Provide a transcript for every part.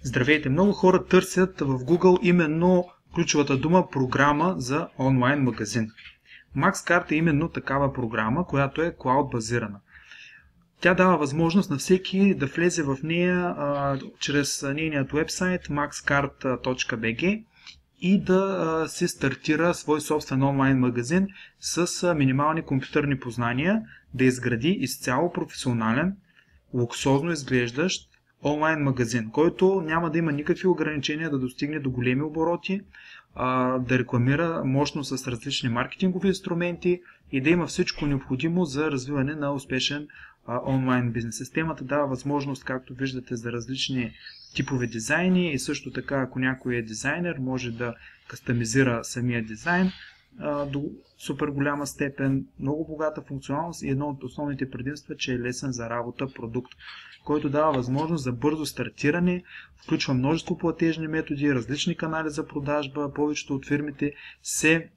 Здравейте! Много хора търсят в Google именно ключовата дума програма за онлайн магазин. MaxCart е именно такава програма, която е клауд базирана. Тя дава възможност на всеки да влезе в нея чрез нейният вебсайт maxcart.bg и да си стартира свой собствен онлайн магазин с минимални компютърни познания, да изгради изцяло професионален, луксозно изглеждащ онлайн магазин, който няма да има никакви ограничения да достигне до големи обороти, да рекламира мощно с различни маркетингови инструменти и да има всичко необходимо за развиване на успешен онлайн бизнес. Системата дава възможност, както виждате, за различни типове дизайни и също така, ако някой е дизайнер, може да кастомизира самия дизайн до супер голяма степен, много богата функционалност и едно от основните предимства, че е лесен за работа продукт, който дава възможност за бързо стартиране, включва множество платежни методи, различни канали за продажба. Повечето от фирмите се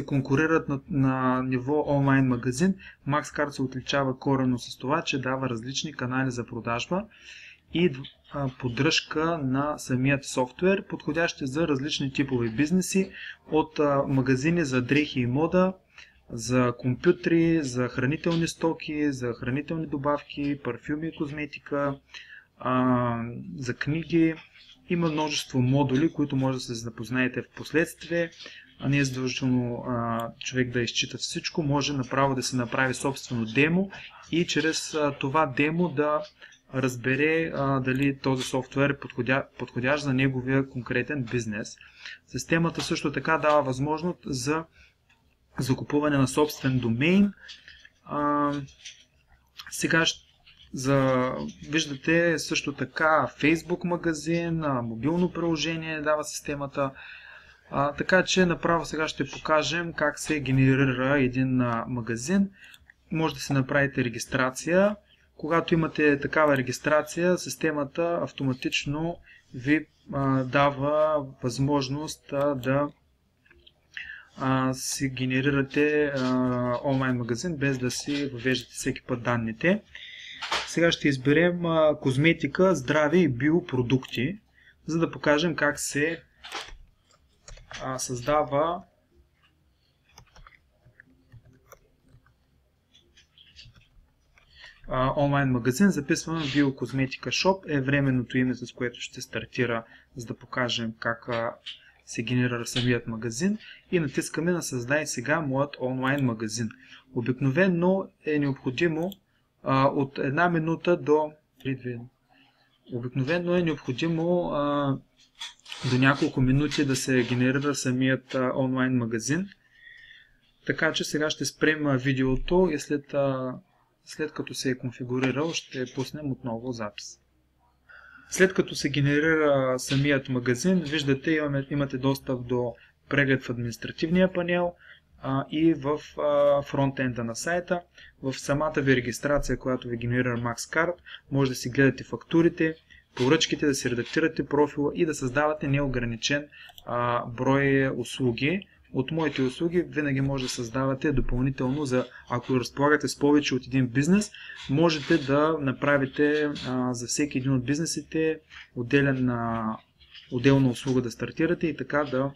конкурират на ниво онлайн магазин. MaxCart се отличава коренно с това, че дава различни канали за продажба и поддръжка на самият софтуер, подходящи за различни типове бизнеси, от магазини за дрехи и мода, за компютри, за хранителни стоки, за хранителни добавки, парфюми и козметика, за книги. Има множество модули, които може да се запознаете в последствие. Не е задължително човек да изчита всичко, може направо да се направи собствено демо и чрез това демо да разбере дали този софтуер е подходящ за неговия конкретен бизнес. Системата също така дава възможност за закупуване на собствен домейн. Сега виждате също така Facebook магазин, мобилно приложение дава системата. Така че направо сега ще покажем как се генерира един магазин. Може да се направите регистрация. Когато имате такава регистрация, системата автоматично ви дава възможност да си генерирате онлайн магазин, без да си въвеждате всеки път данните. Сега ще изберем козметика, здраве и биопродукти, за да покажем как се създава онлайн магазин. Записваме Биокозметика Shop, е временното име, с което ще стартира, за да покажем как се генерира самият магазин, и натискаме на Създай сега моят онлайн магазин. Обикновено е необходимо от една минута до няколко минути да се генерира самият онлайн магазин. Така че сега ще спрем видеото и след като се е конфигурирал, ще пуснем отново запис. След като се генерира самият магазин, виждате, имате достъп до преглед в административния панел и в фронтенда на сайта. В самата ви регистрация, която ви генерира MaxCart, може да си гледате фактурите, поръчките, да си редактирате профила и да създавате неограничен брой услуги. От моите услуги винаги може да създавате допълнително, ако разполагате с повече от един бизнес, можете да направите за всеки един от бизнесите отделна услуга да стартирате и така да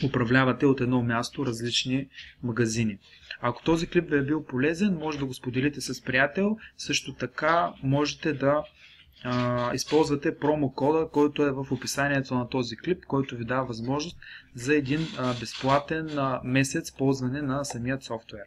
управлявате от едно място различни магазини. Ако този клип ви е бил полезен, може да го споделите с приятел. Също така можете да използвате промокода, който е в описанието на този клип, който ви дава възможност за един безплатен месец ползване на самият софтуер.